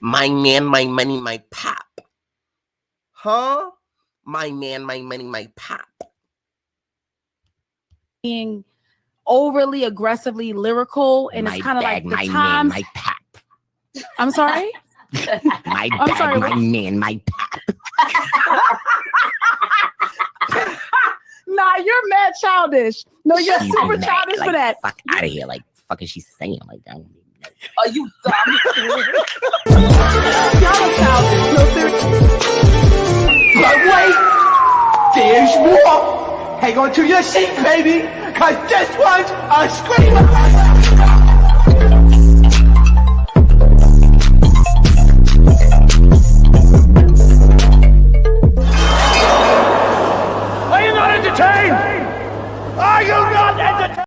My man, my money, my pop. Huh? My man, my money, my pop. Being overly aggressively lyrical, and my it's kind of like the my times. Man, my pop. I'm sorry. My bag, sorry, my man, my pop. Nah, you're mad childish. No, you're She's super mad, childish like, for that. Fuck out of here. Like, fuck is she saying like that? Are you dumb? Y'all are childish. No, seriously. But wait, there's more. Hang on to your seat, baby, cause this one's a screamer. Are you not entertained? Are you not entertained?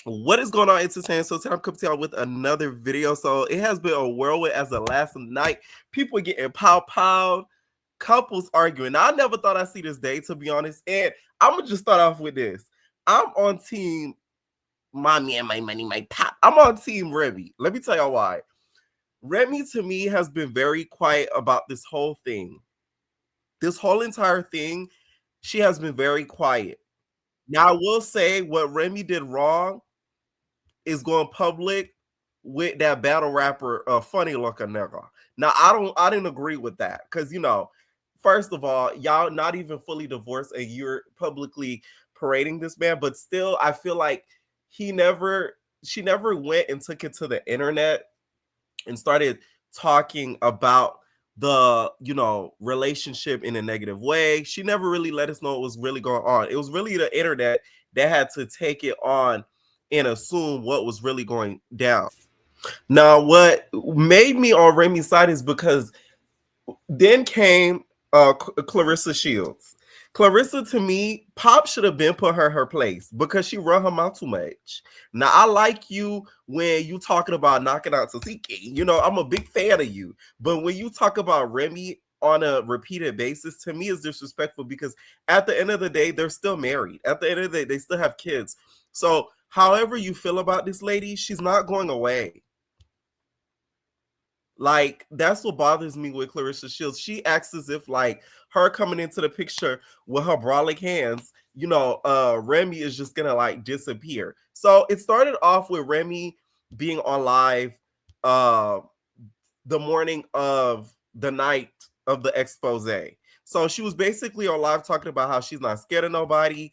What is going on, entertainment? So today I'm coming to y'all with another video. So it has been a whirlwind as of last night. People getting pow-powed, couples arguing. Now, I never thought I'd see this day, to be honest. And I'm gonna just start off with this. I'm on team my man, my money, my pop. I'm on team Remy. Let me tell y'all why. Remy, to me, has been very quiet about this whole thing. This whole entire thing, she has been very quiet. Now, I will say what Remy did wrong is going public with that battle rapper, funny looking nigga. Now, I didn't agree with that because, you know, first of all, y'all not even fully divorced and you're publicly parading this man, but still, I feel like she never went and took it to the internet and started talking about the, you know, relationship in a negative way. She never really let us know what was really going on. It was really the internet that had to take it on and assume what was really going down. Now, what made me on Remy's side is because then came Claressa Shields. Claressa, to me, Pop should have been put her place because she run her mouth too much. Now, I like you when you talking about knocking out Tasiki. You know, I'm a big fan of you. But when you talk about Remy on a repeated basis, to me, is disrespectful because at the end of the day, they're still married. At the end of the day, they still have kids. So, however you feel about this lady, she's not going away. Like, that's what bothers me with Claressa Shields. She acts as if, like, her coming into the picture with her brolic hands, you know, Remy is just gonna, like, disappear. So it started off with Remy being on live the morning of the night of the expose. So she was basically on live talking about how she's not scared of nobody.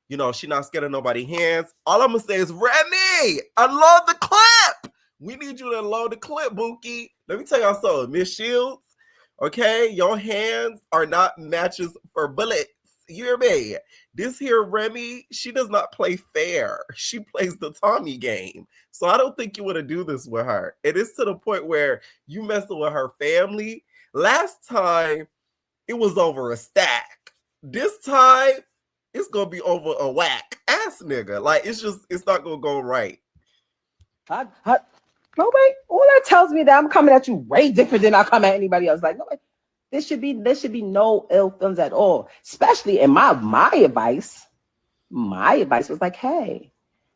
You know, she's not scared of nobody's hands. All I'm gonna say is, Remy, unload the clip. We need you to unload the clip, Bookie. Let me tell y'all something, Miss Shields. Okay, your hands are not matches for bullets. You hear me? This here Remy, she does not play fair. She plays the Tommy game. So I don't think you want to do this with her. It is to the point where you messing with her family. Last time, it was over a stack. This time, it's gonna be over a whack ass nigga. Like, it's not gonna go right. No, wait. All that tells me that I'm coming at you way different than I come at anybody else. Like, no, there should be no ill feelings at all. Especially in my advice. My advice was like, hey,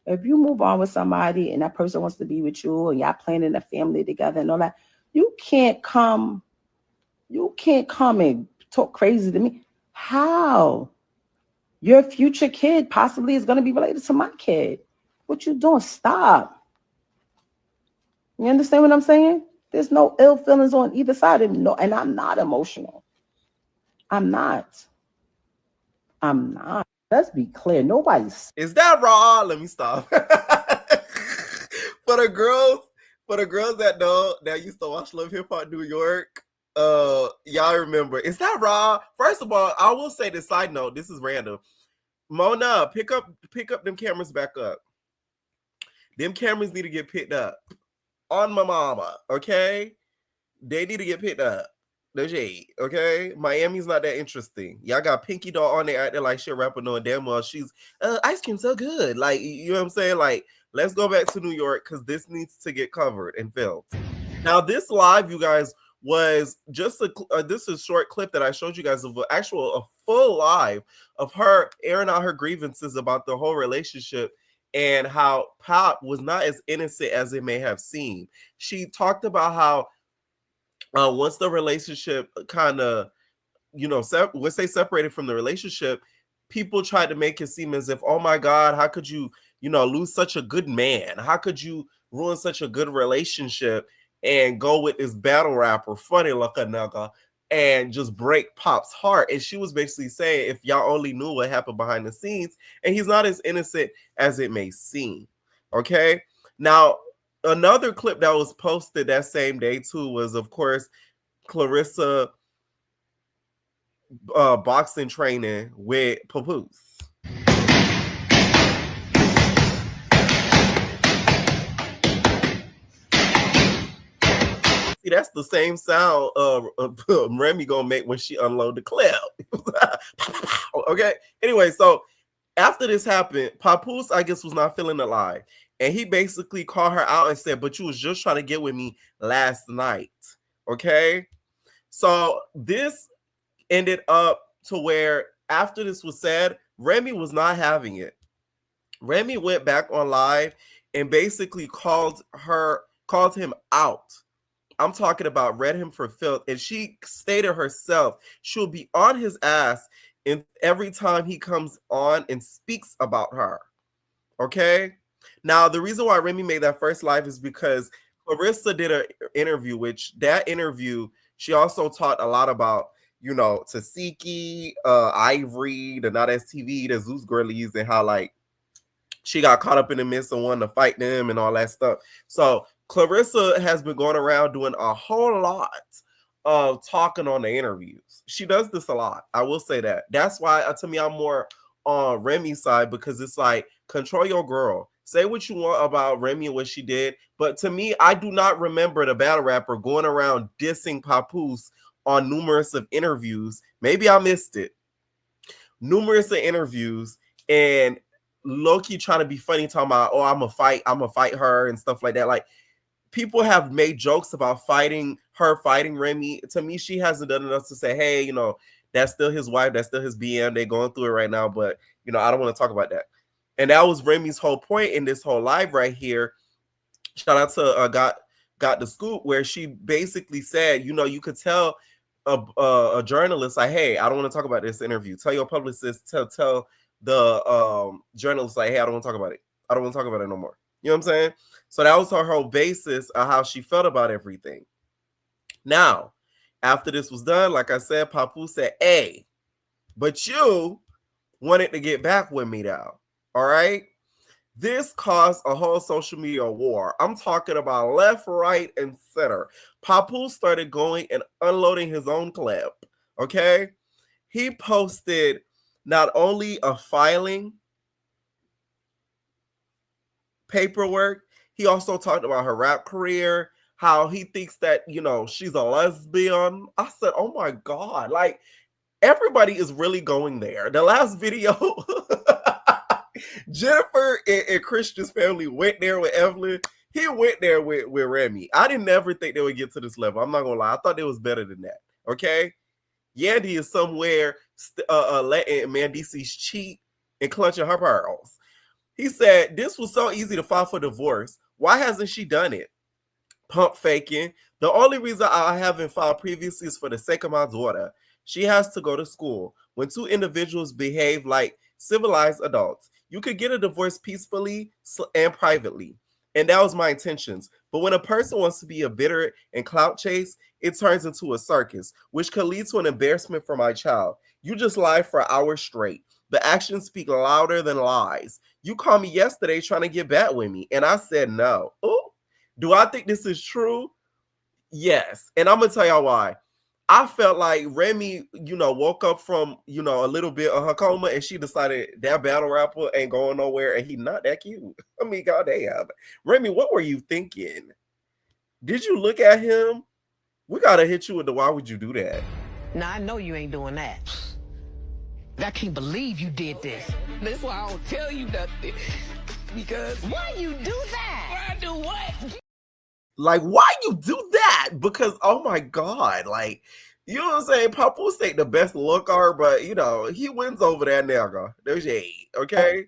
if you move on with somebody and that person wants to be with you and y'all planning a family together and all that, you can't come and talk crazy to me. How? Your future kid possibly is going to be related to my kid. What you doing? Stop. You understand what I'm saying? There's no ill feelings on either side. And I'm not emotional. I'm not. Let's be clear. Nobody's. Is that raw? Let me stop. For the girls that know, that used to watch Love Hip Hop New York, y'all remember. Is that raw? First of all, I will say this side note. This is random. Mona, pick up them cameras back up. Them cameras need to get picked up. On my mama, okay? They need to get picked up. The shade, okay? Miami's not that interesting. Y'all got Pinky Doll on there acting like shit rapper knowing damn well she's ice cream so good. Like, you know what I'm saying? Like, let's go back to New York because this needs to get covered and filmed. Now, this live, you guys, was just this is a short clip that I showed you guys of a full live of her airing out her grievances about the whole relationship and how Pop was not as innocent as it may have seemed. She talked about how once the relationship kind of, once they separated from the relationship, people tried to make it seem as if, oh my God, how could you, lose such a good man? How could you ruin such a good relationship and go with this battle rapper, funny like a nigga, and just break Pop's heart? And she was basically saying, if y'all only knew what happened behind the scenes, and he's not as innocent as it may seem. Okay. Now, another clip that was posted that same day too was, of course, Claressa boxing training with Papoose. See, that's the same sound Remy gonna make when she unload the clip. Okay. Anyway, so after this happened, Papoose, I guess, was not feeling alive. And he basically called her out and said, but you was just trying to get with me last night. Okay. So this ended up to where after this was said, Remy was not having it. Remy went back on live and basically called him out. I'm talking about read him for filth. And she stated herself, she'll be on his ass and every time he comes on and speaks about her. Okay. Now, the reason why Remy made that first live is because Claressa did an interview, which that interview, she also taught a lot about, Tasiki, Ivory, the Not STV, the Zeus girlies, and how like she got caught up in the midst and wanted to fight them and all that stuff. So Claressa has been going around doing a whole lot of talking on the interviews. She does this a lot. I will say that. That's why, to me, I'm more on Remy's side, because it's like, control your girl. Say what you want about Remy and what she did. But to me, I do not remember the battle rapper going around dissing Papoose on numerous of interviews. Maybe I missed it. Numerous of interviews and low-key trying to be funny, talking about, oh, I'm gonna fight her and stuff like that. Like, people have made jokes about fighting Remy. To me, she hasn't done enough to say, hey, that's still his wife, that's still his BM. They're going through it right now, but I don't want to talk about that. And that was Remy's whole point in this whole live right here. Shout out to Got the Scoop, where she basically said, you could tell a journalist, like, hey, I don't want to talk about this interview. Tell your publicist, tell the journalist, like, hey, I don't want to talk about it. I don't want to talk about it no more. You know what I'm saying? So that was her whole basis of how she felt about everything. Now, after this was done, like I said, Papoose said, hey, but you wanted to get back with me now. All right. This caused a whole social media war. I'm talking about left, right, and center. Papoose started going and unloading his own clip. Okay. He posted not only a filing paperwork, he also talked about her rap career, how he thinks that, she's a lesbian. I said, oh my God, like, everybody is really going there. The last video, Jennifer and Christian's family went there with Evelyn. He went there with Remy. I didn't ever think they would get to this level. I'm not gonna lie. I thought it was better than that. Okay. Yandy is somewhere letting Mandices cheat and clutching her pearls. He said, this was so easy to file for divorce. Why hasn't she done it? Pump faking. The only reason I haven't filed previously is for the sake of my daughter. She has to go to school. When two individuals behave like civilized adults, you could get a divorce peacefully and privately. And that was my intentions. But when a person wants to be a bitter and clout chase, it turns into a circus, which could lead to an embarrassment for my child. You just lied for hours straight. The actions speak louder than lies. You called me yesterday trying to get back with me, and I said no. Ooh, do I think this is true? Yes. And I'm going to tell y'all why. I felt like Remy, woke up from, a little bit of her coma, and she decided that battle rapper ain't going nowhere, and he not that cute. I mean, God damn. Remy, what were you thinking? Did you look at him? We got to hit you with the why would you do that? Now, I know you ain't doing that. I can't believe you did this. That's why I don't tell you nothing. Because why you do that? why I do what? Like, why you do that? Because, oh my God, like, you know what I'm saying? Papoose ain't the best looker, but, you know, he wins over that nigga. There's your 8, okay?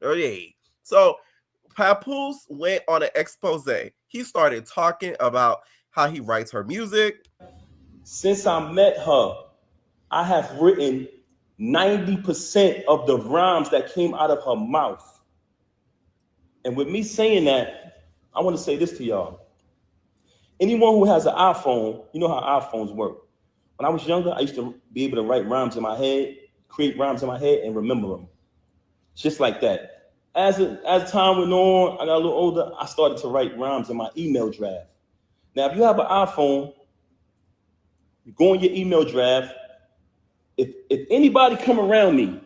There's your 8. So, Papoose went on an expose. He started talking about how he writes her music. Since I met her, I have written 90% of the rhymes that came out of her mouth. And with me saying that, I want to say this to y'all. Anyone who has an iPhone, you know how iPhones work. When I was younger, I used to be able to write rhymes in my head, create rhymes in my head, and remember them. Just like that. As time went on, I got a little older, I started to write rhymes in my email draft. Now, if you have an iPhone, you go in your email draft. If anybody come around me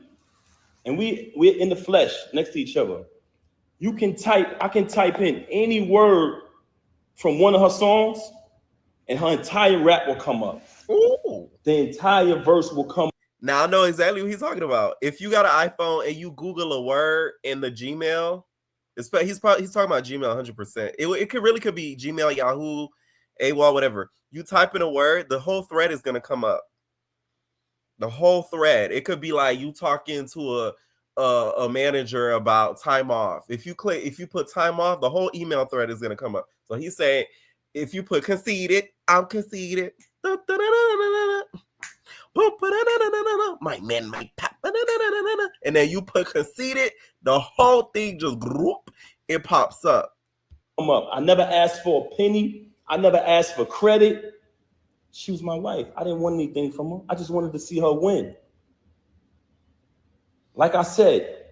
and we're in the flesh next to each other, I can type in any word from one of her songs and her entire rap will come up. Ooh. The entire verse will come. Now I know exactly what he's talking about. If you got an iPhone and you Google a word in the Gmail, he's talking about Gmail 100%. It could be Gmail, Yahoo, AOL, whatever. You type in a word, the whole thread is gonna come up. The whole thread. It could be like you talking to a manager about time off. If you put time off, the whole email thread is gonna come up. So he's saying, if you put conceited, I'm conceited. My man, my pap. And then you put conceited, the whole thing just group, it pops up. I never asked for a penny. I never asked for credit. She was my wife. I didn't want anything from her. I just wanted to see her win. Like I said,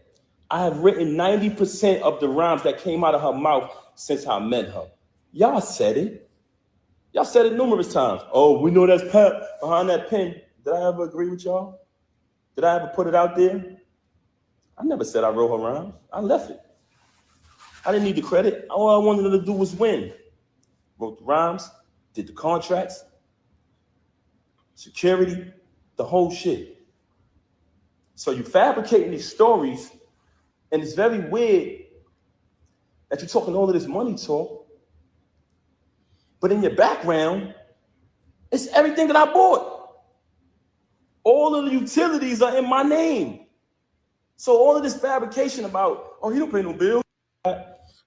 I have written 90% of the rhymes that came out of her mouth since I met her. Y'all said it. Y'all said it numerous times. Oh, we know that's Pep behind that pen. Did I ever agree with y'all? Did I ever put it out there? I never said I wrote her rhymes. I left it. I didn't need the credit. All I wanted her to do was win. Wrote the rhymes, did the contracts, security, the whole shit. So you fabricating these stories, and it's very weird that you're talking all of this money talk, but in your background, it's everything that I bought. All of the utilities are in my name. So all of this fabrication about, oh, he don't pay no bills.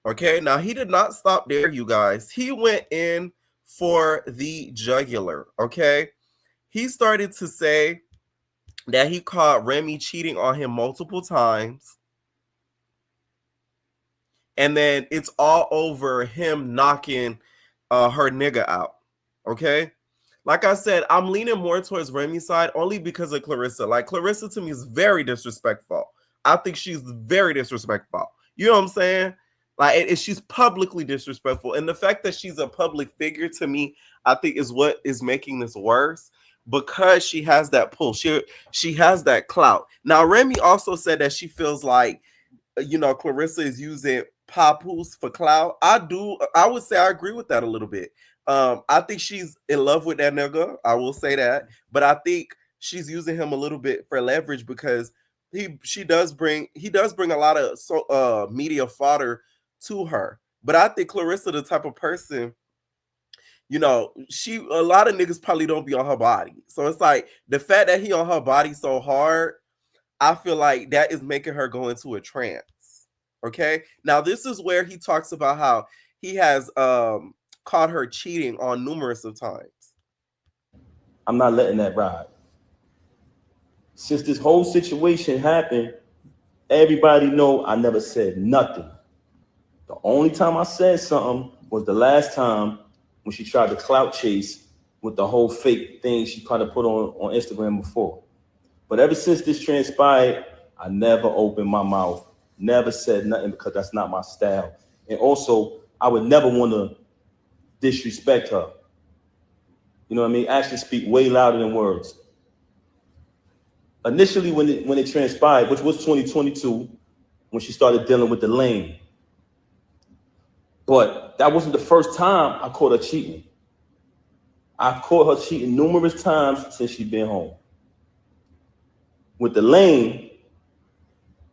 Okay, now he did not stop there, you guys. He went in for the jugular, okay? He started to say that he caught Remy cheating on him multiple times. And then it's all over him knocking her nigga out, okay? Like I said, I'm leaning more towards Remy's side only because of Claressa. Like, Claressa to me is very disrespectful. I think she's very disrespectful. You know what I'm saying? Like, she's publicly disrespectful. And the fact that she's a public figure to me, I think is what is making this worse, because she has that pull. She has that clout. Now, Remy also said that she feels like, you know, Claressa is using Papoose for clout. I would say I agree with that a little bit. I think she's in love with that nigga. I will say that. But I think she's using him a little bit for leverage because he does bring a lot of media fodder to her. But I think Claressa the type of person, you know, a lot of niggas probably don't be on her body. So it's like the fact that he on her body so hard, I feel like that is making her go into a trance. Okay. Now this is where he talks about how he has caught her cheating on numerous of times. I'm not letting that ride. Since this whole situation happened, everybody know I never said nothing. The only time I said something was the last time when she tried to clout chase with the whole fake thing she tried to put on Instagram before. But ever since this transpired, I never opened my mouth, never said nothing, because that's not my style. And also, I would never want to disrespect her. You know what I mean? Actions speak way louder than words. Initially, when it transpired, which was 2022, when she started dealing with the lane. But that wasn't the first time I caught her cheating. I've caught her cheating numerous times since she's been home. With the lane,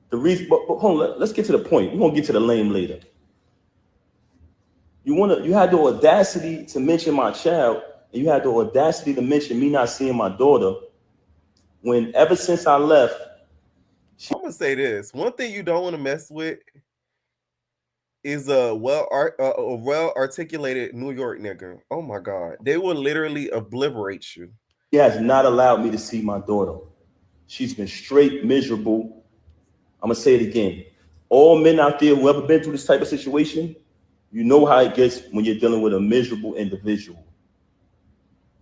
the reason, but hold on, let's get to the point. We're gonna get to the lane later. You had the audacity to mention my child, and you had the audacity to mention me not seeing my daughter. When ever since I left, I'm gonna say this: one thing you don't want to mess with is a well articulated New York nigga. Oh my God, they will literally obliterate you. she has not allowed me to see my daughter. She's been straight miserable. I'm gonna say it again. All men out there who ever been through this type of situation, you know how it gets when you're dealing with a miserable individual.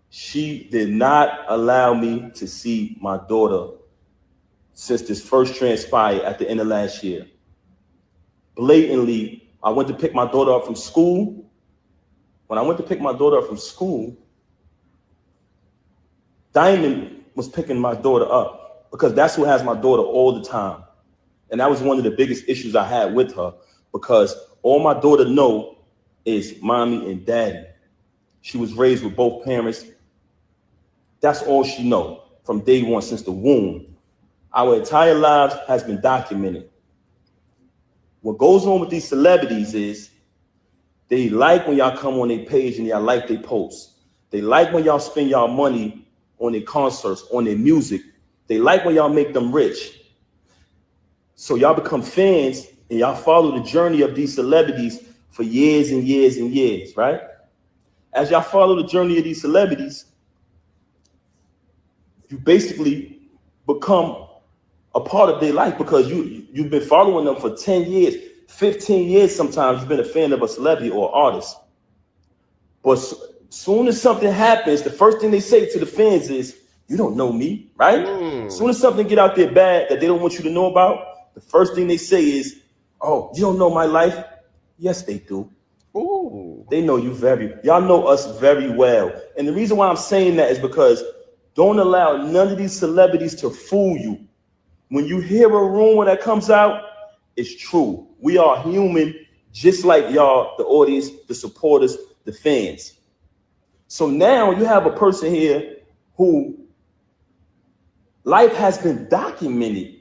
She did not allow me to see my daughter since this first transpired at the end of last year. Blatantly, I went to pick my daughter up from school. When I went to pick my daughter up from school, Diamond was picking my daughter up because that's who has my daughter all the time. And that was one of the biggest issues I had with her, because all my daughter know is mommy and daddy. She was raised with both parents. That's all she know from day one, since the womb. Our entire lives has been documented. What goes on with these celebrities is they like when y'all come on their page and y'all like their posts. They like when y'all spend y'all money on their concerts, on their music. They like when y'all make them rich. So y'all become fans and y'all follow the journey of these celebrities for years and years and years, right? As y'all follow the journey of these celebrities, you basically become a part of their life, because you've been following them for 10 years, 15 years sometimes. You've been a fan of a celebrity or artist. But soon as something happens, the first thing they say to the fans is, you don't know me, right? Soon as something get out there bad that they don't want you to know about, the first thing they say is, oh, you don't know my life? Yes, they do. Ooh. They know you y'all know us very well. And the reason why I'm saying that is because don't allow none of these celebrities to fool you. When you hear a rumor that comes out, it's true. We are human, just like y'all, the audience, the supporters, the fans. So now you have a person here who life has been documented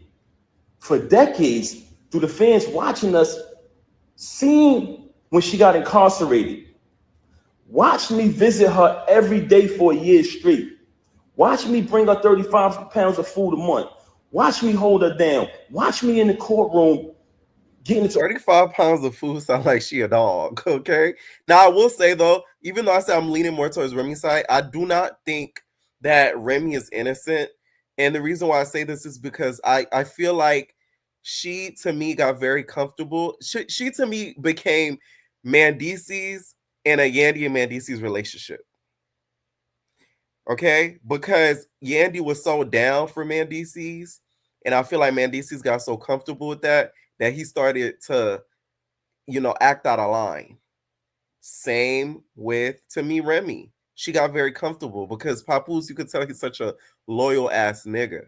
for decades through the fans watching us, seeing when she got incarcerated. Watch me visit her every day for a year straight. Watch me bring her 35 pounds of food a month. Watch me hold her down. Watch me in the courtroom getting into 35 pounds of food sound like she a dog, okay? Now, I will say, though, even though I say I'm leaning more towards Remy's side, I do not think that Remy is innocent. And the reason why I say this is because I feel like she, to me, got very comfortable. She to me, became Mandisi's and a Yandy and Mandisi's relationship. Okay? Because Yandy was so down for Mandisi's, and I feel like Mandisi's got so comfortable with that he started to, act out of line. Same with, to me, Remy. She got very comfortable because Papoose, you could tell he's such a loyal ass nigga.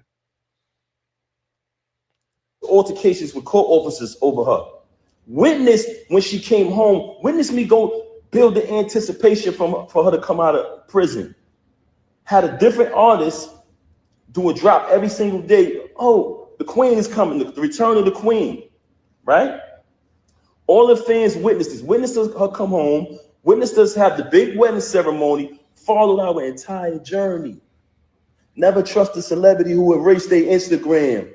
altercations with court officers over her. Witness when she came home. Witness me go build the anticipation for her to come out of prison. Had a different artist do a drop every single day. Oh, the queen is coming, the return of the queen, right? All the fans witnessed this. Witnessed her come home. Witnessed us have the big wedding ceremony. Followed our entire journey. Never trust a celebrity who erased their Instagram.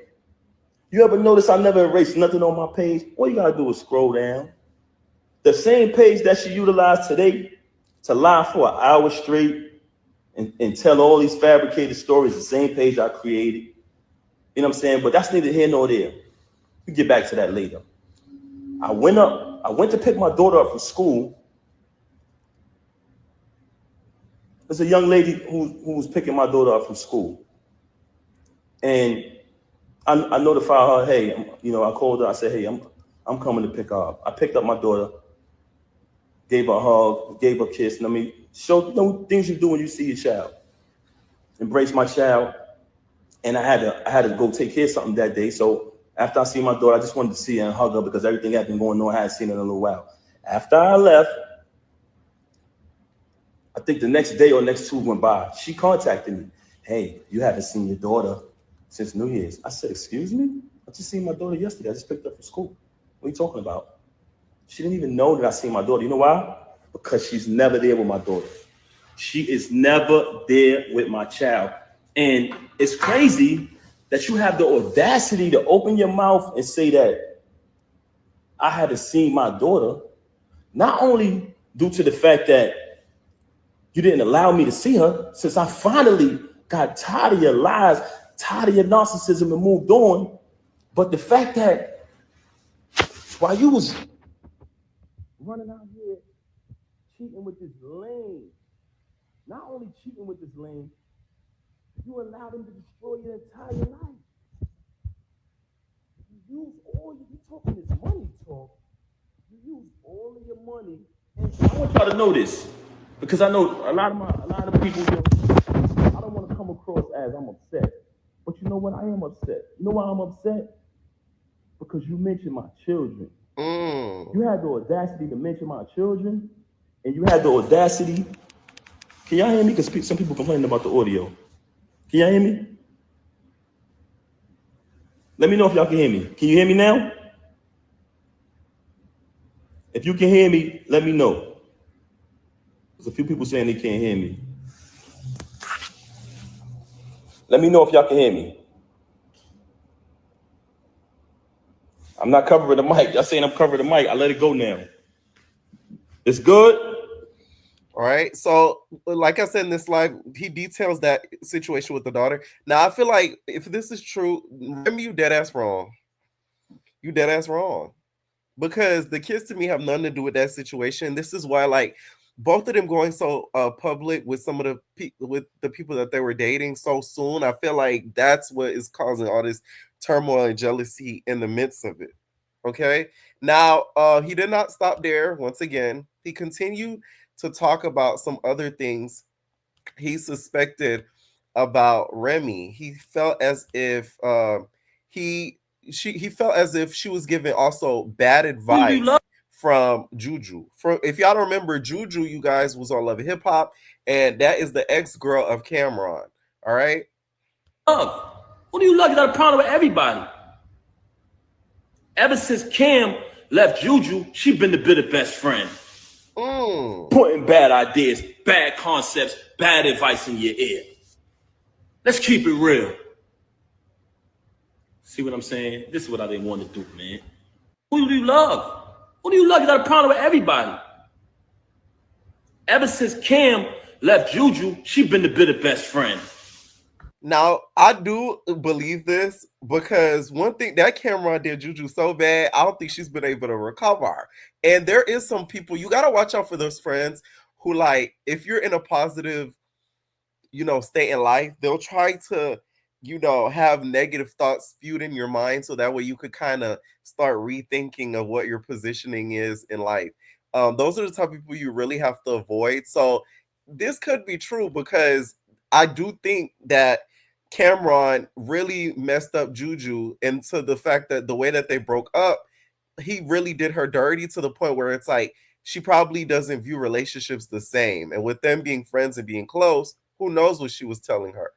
You ever notice I never erased nothing on my page? All you gotta do is scroll down. The same page that she utilized today to lie for an hour straight and tell all these fabricated stories, the same page I created. You know what I'm saying? But that's neither here nor there. We'll get back to that later. I went to pick my daughter up from school. There's a young lady who was picking my daughter up from school. And I notified her, hey, I called her, I said, hey, I'm coming to pick her up. I picked up my daughter, gave her a hug, gave her a kiss, and show things you do when you see your child. Embrace my child. And I had to go take care of something that day. So after I see my daughter, I just wanted to see her and hug her because everything had been going on. I hadn't seen her in a little while. After I left, I think the next day or next two went by. She contacted me. Hey, you haven't seen your daughter since New Year's. I said, excuse me? I just seen my daughter yesterday. I just picked her up from school. What are you talking about? She didn't even know that I seen my daughter. You know why? because she's never there with my daughter. She is never there with my child. And it's crazy that you have the audacity to open your mouth and say that I haven't seen my daughter, not only due to the fact that you didn't allow me to see her, since I finally got tired of your lies, tired of your narcissism and moved on, but the fact that while you was running out here cheating with this lame, not only cheating with this lame, you allowed him to destroy your entire life. You use all you talking this money talk. You use all of your money. And I want y'all to know this, because I know a lot of people, I don't want to come across as I'm upset. But you know what? I am upset. You know why I'm upset? Because you mentioned my children. You had the audacity to mention my children, and you had the audacity. Can y'all hear me? Because some people complaining about the audio. Can y'all hear me? Let me know if y'all can hear me. Can you hear me now? If you can hear me, let me know. There's a few people saying they can't hear me. Let me know if y'all can hear me. I'm not covering the mic. Y'all saying I'm covering the mic. I let it go now. It's good? All right. So, like I said in this live, he details that situation with the daughter. Now, I feel like if this is true, Remy, you dead ass wrong. You dead ass wrong. Because the kids to me have nothing to do with that situation. This is why, like, both of them going so public with some of the people that they were dating so soon. I feel like that's what is causing all this turmoil and jealousy in the midst of it. Okay. Now, he did not stop there. Once again, he continued to talk about some other things he suspected about Remy. He felt as if he felt as if she was giving also bad advice from Juju. If y'all don't remember, Juju, you guys, was on Love and Hip Hop, and that is the ex-girl of Cameron. All right. Love. What do you love? You got a problem with everybody. Ever since Cam left Juju, she been the bitter best friend. Putting bad ideas, bad concepts, bad advice in your ear. Let's keep it real. See what I'm saying? This is what I didn't want to do, man. Who do you love? Who do you love? You got a problem with everybody. Ever since Cam left Juju, she been the bitter best friend. Now, I do believe this because one thing that Cameron did Juju so bad, I don't think she's been able to recover. And there is some people, you got to watch out for those friends who, like, if you're in a positive, state in life, they'll try to, have negative thoughts spewed in your mind so that way you could kind of start rethinking of what your positioning is in life. Those are the type of people you really have to avoid. So this could be true because I do think that Cameron really messed up Juju into the fact that the way that they broke up, he really did her dirty to the point where it's like she probably doesn't view relationships the same. And with them being friends and being close, who knows what she was telling her.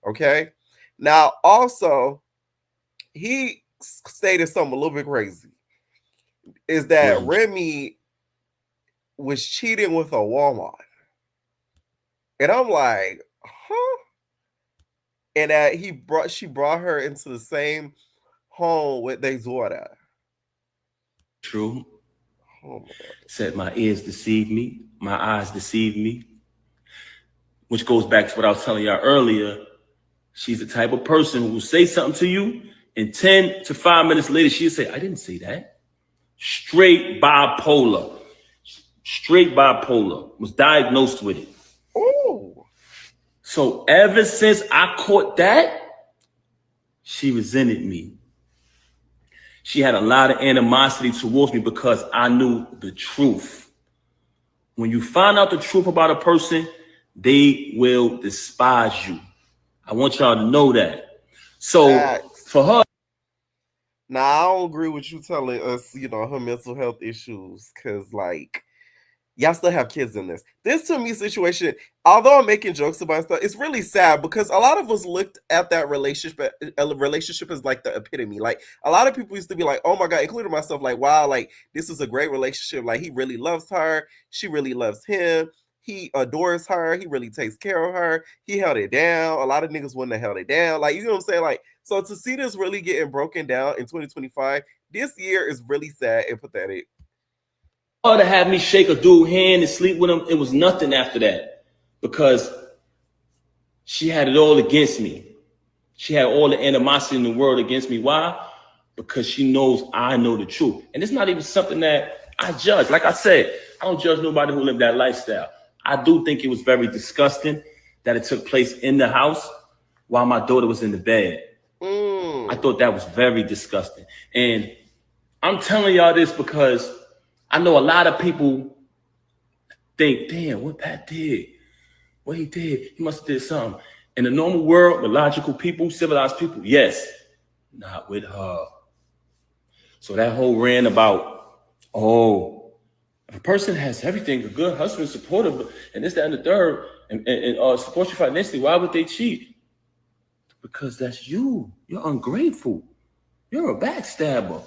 Okay. Now, also, he stated something a little bit crazy. Is that Remy was cheating with a Walmart. And I'm like, huh? And that she brought her into the same home with their daughter. True. Oh, said my ears deceived me, my eyes deceived me. Which goes back to what I was telling y'all earlier. She's the type of person who will say something to you, and 10 to 5 minutes later, she'll say, I didn't say that. Straight bipolar. Straight bipolar. Was diagnosed with it. Oh. So ever since I caught that, she resented me. She had a lot of animosity towards me because I knew the truth. When you find out the truth about a person, they will despise you. I want y'all to know that. So for her. Now, I don't agree with you telling us, her mental health issues. Because, like, y'all still have kids in this. This to me situation, although I'm making jokes about stuff, it's really sad because a lot of us looked at that relationship as like the epitome. Like a lot of people used to be like, oh my God, including myself, like, wow, like this is a great relationship. Like he really loves her. She really loves him. He adores her. He really takes care of her. He held it down. A lot of niggas wouldn't have held it down. Like, you know what I'm saying? Like, so to see this really getting broken down in 2025, this year is really sad and pathetic. To have me shake a dude's hand and sleep with him, it was nothing after that because she had it all against me. She had all the animosity in the world against me. Why? Because she knows I know the truth. And it's not even something that I judge. Like I said, I don't judge nobody who lived that lifestyle. I do think it was very disgusting that it took place in the house while my daughter was in the bed. I thought that was very disgusting. And I'm telling y'all this because I know a lot of people think, damn, what Pat did, what he did, he must have did something. In the normal world, with logical people, civilized people, yes, not with her. So that whole rant about, oh, if a person has everything, a good husband, supportive, and this, that, and the third, and support you financially, why would they cheat? Because that's you. You're ungrateful. You're a backstabber.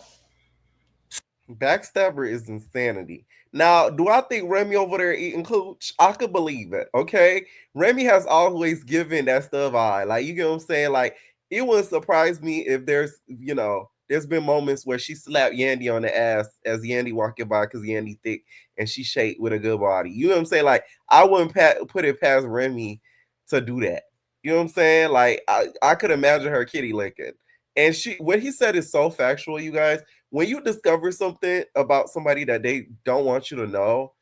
Backstabber is insanity. Now, do I think Remy over there eating cooch? I could believe it. Okay, Remy has always given that stuff eye. Like, you get what I'm saying? Like, it wouldn't surprise me if there's, you know, there's been moments where she slapped Yandy on the ass as Yandy walking by because Yandy thick and she shaped with a good body. You know what I'm saying? Like, I wouldn't put it past Remy to do that. You know what I'm saying? Like, I could imagine her kitty licking. And what he said is so factual, you guys. When you discover something about somebody that they don't want you to know,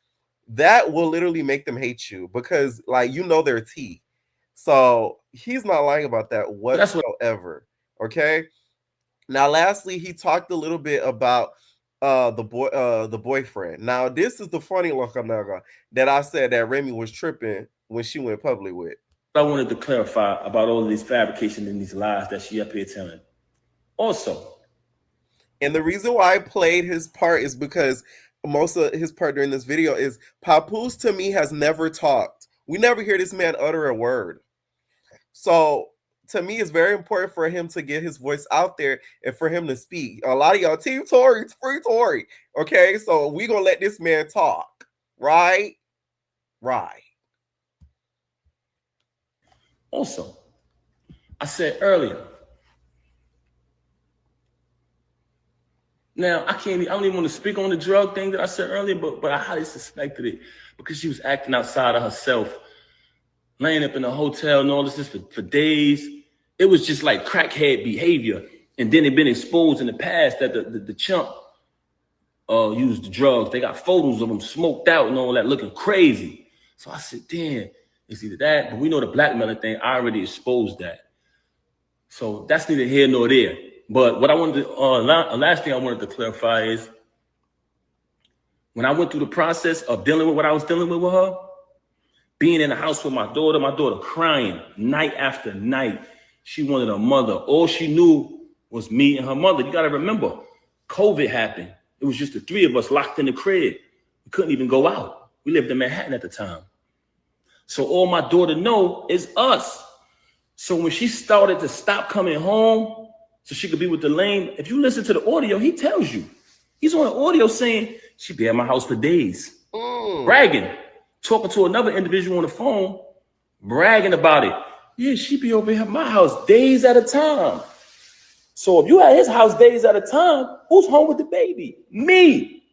that will literally make them hate you because, like, you know their tea. So he's not lying about that whatsoever. Okay. Now, lastly, he talked a little bit about the boyfriend. Now, this is the funny look that I said that Remy was tripping when she went public with. I wanted to clarify about all of these fabrications and these lies that she up here telling. Also, and the reason why I played his part is because most of his part during this video is Papoose to me has never talked. We never hear this man utter a word. So to me, it's very important for him to get his voice out there and for him to speak. A lot of y'all, Team Tory, it's free Tory. Okay, so we gonna let this man talk. Right? Right. Also, I said earlier, now I don't even want to speak on the drug thing that I said earlier, but I highly suspected it because she was acting outside of herself, laying up in a hotel and all this for days. It was just like crackhead behavior. And then it been exposed in the past that the chump used the drugs. They got photos of him smoked out and all that, looking crazy. So I said, damn, it's either that, but we know the blackmailing thing, I already exposed that. So that's neither here nor there. But what I wanted to, last thing I wanted to clarify is when I went through the process of dealing with what I was dealing with her, being in the house with my daughter crying night after night. She wanted a mother. All she knew was me and her mother. You got to remember, COVID happened. It was just the three of us locked in the crib. We couldn't even go out. We lived in Manhattan at the time. So all my daughter know is us. So when she started to stop coming home so she could be with the lame, if you listen to the audio, he tells you. He's on the audio saying, she'd be at my house for days. Bragging. Talking to another individual on the phone, bragging about it. Yeah, she'd be over here at my house days at a time. So if you at his house days at a time, who's home with the baby? Me.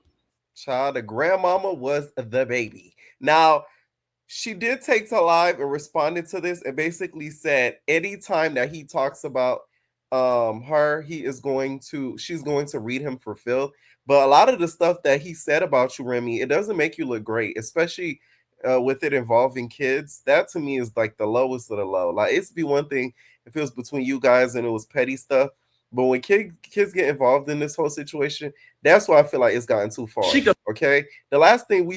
Child, the grandmama was the baby. Now, she did take to live and responded to this and basically said anytime that he talks about her, she's going to read him for filth. But a lot of the stuff that he said about you, Remy, it doesn't make you look great, especially with it involving kids. That to me is like the lowest of the low. Like, it's be one thing if it was between you guys and it was petty stuff, but when kids get involved in this whole situation, that's why I feel like it's gotten too far. Okay, the last thing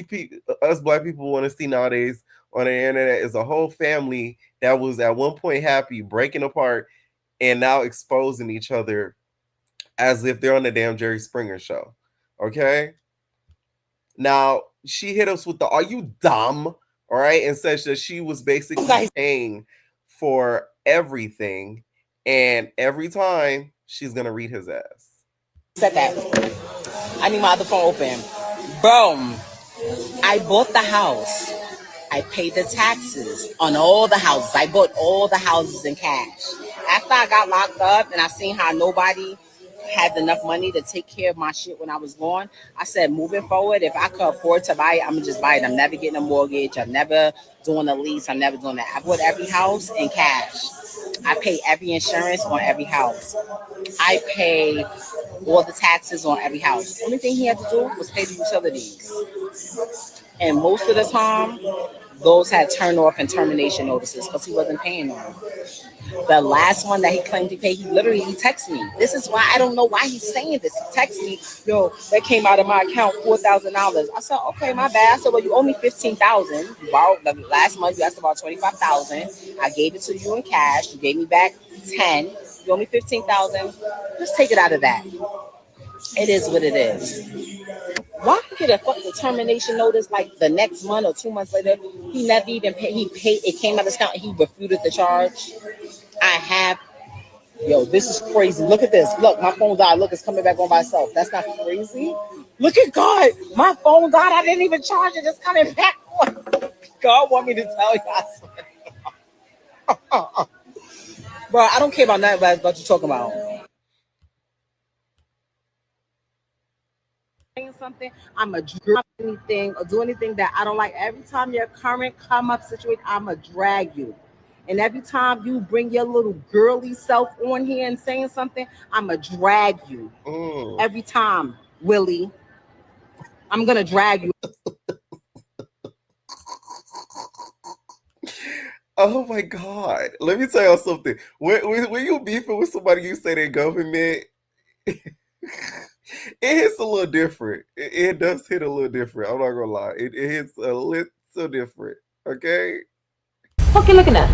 us black people want to see nowadays on the internet is a whole family that was at one point happy breaking apart and now exposing each other as if they're on the damn Jerry Springer show. Okay. Now, she hit us with the "Are you dumb?" All right, and says that she was basically paying for everything, and every time she's gonna read his ass. Said that. I need my other phone open. Boom. I bought the house. I paid the taxes on all the houses. I bought all the houses in cash. After I got locked up and I seen how nobody had enough money to take care of my shit when I was gone, I said, moving forward, if I could afford to buy it, I'm gonna just buy it. I'm never getting a mortgage. I'm never doing a lease. I'm never doing that. I bought every house in cash. I pay every insurance on every house. I pay all the taxes on every house. The only thing he had to do was pay the utilities. And most of the time, those had turn off and termination notices because he wasn't paying them. The last one that he claimed to pay, he texted me. This is why I don't know why he's saying this. He texted me, yo, that came out of my account, $4,000. I said, okay, my bad. I said, well, you owe me $15,000. You borrowed the last month, you asked about $25,000. I gave it to you in cash. You gave me back 10. You owe me $15,000. Just take it out of that. It is what it is. Why get a fucking termination notice like the next month or 2 months later? He never even paid. He paid. It came out of his account. He refuted the charge. This is crazy. Look at this. Look, my phone died. Look, it's coming back on by itself. That's not crazy. Look at God. My phone died. I didn't even charge it. It's coming back on. God want me to tell you. I swear. Bro, I don't care about nothing about what you're talking about. Something, I'm a drag anything or do anything that I don't like. Every time your current come up situation, I'm a drag you. And every time you bring your little girly self on here and saying something, I'm a drag you. Every time, Willie, I'm gonna drag you. Oh my God. Let me tell y'all something. When you beefing with somebody, you say their government, it hits a little different. It does hit a little different. I'm not gonna lie. It hits a little different. Okay? Fuck you looking at?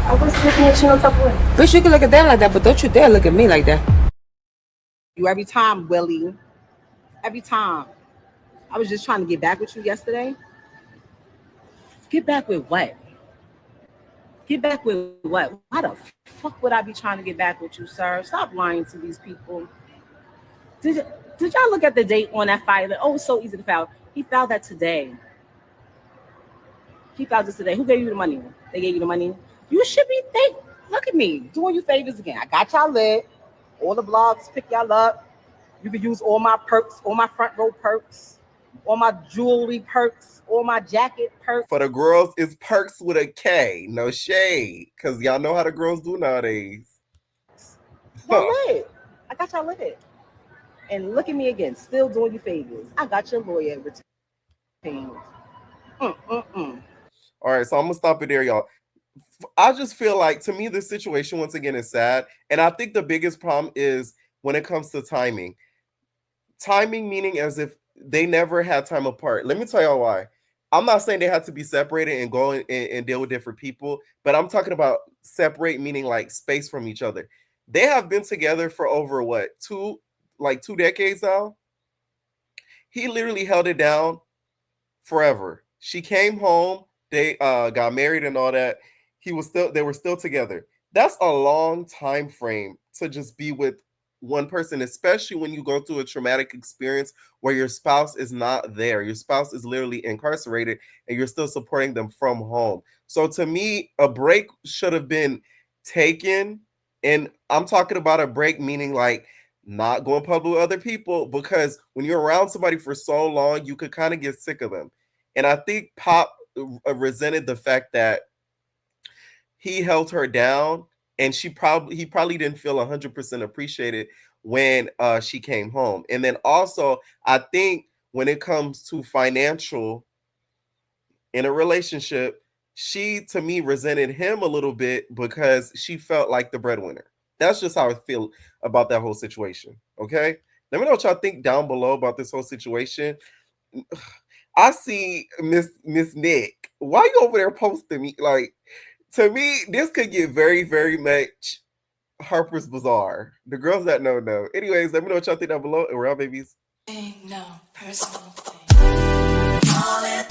I was looking at you on top of it. Bitch, you can look at them like that, but don't you dare look at me like that. You every time, Willie. Every time. I was just trying to get back with you yesterday. Get back with what? Get back with what? Why the fuck would I be trying to get back with you, sir? Stop lying to these people. Did y'all look at the date on that file? Oh, it's so easy to file. He filed that today. He filed this today. Who gave you the money? They gave you the money. You should be thankful. Look at me doing you favors again. I got y'all lit. All the blogs pick y'all up. You can use all my perks, all my front row perks, all my jewelry perks, all my jacket perks. For the girls, it's perks with a K. No shade. Because y'all know how the girls do nowadays. Y'all lit. I got y'all lit. And look at me again, still doing you favors. I got your lawyer retained. All right, so I'm gonna stop it there, y'all. I just feel like, to me, this situation once again is sad, and I think the biggest problem is when it comes to timing. Timing meaning as if they never had time apart. Let me tell y'all why. I'm not saying they had to be separated and go and deal with different people, but I'm talking about separate meaning like space from each other. They have been together for over what, 2 decades now. He literally held it down forever. She came home, they got married and all that. They were still together. That's a long time frame to just be with one person, especially when you go through a traumatic experience where your spouse is not there. Your spouse is literally incarcerated and you're still supporting them from home. So to me, a break should have been taken. And I'm talking about a break meaning like not going public with other people, because when you're around somebody for so long, you could kind of get sick of them. And I think Pop resented the fact that he held her down, and he probably didn't feel 100% appreciated when she came home. And then also, I think when it comes to financial in a relationship, she, to me, resented him a little bit because she felt like the breadwinner. That's just how I feel about that whole situation. Okay? Let me know what y'all think down below about this whole situation. I see Miss Nick. Why you over there posting me? Like, to me, this could get very, very much Harper's Bazaar. The girls that know. Anyways, let me know what y'all think down below. And we're out, babies. No personal thing. All in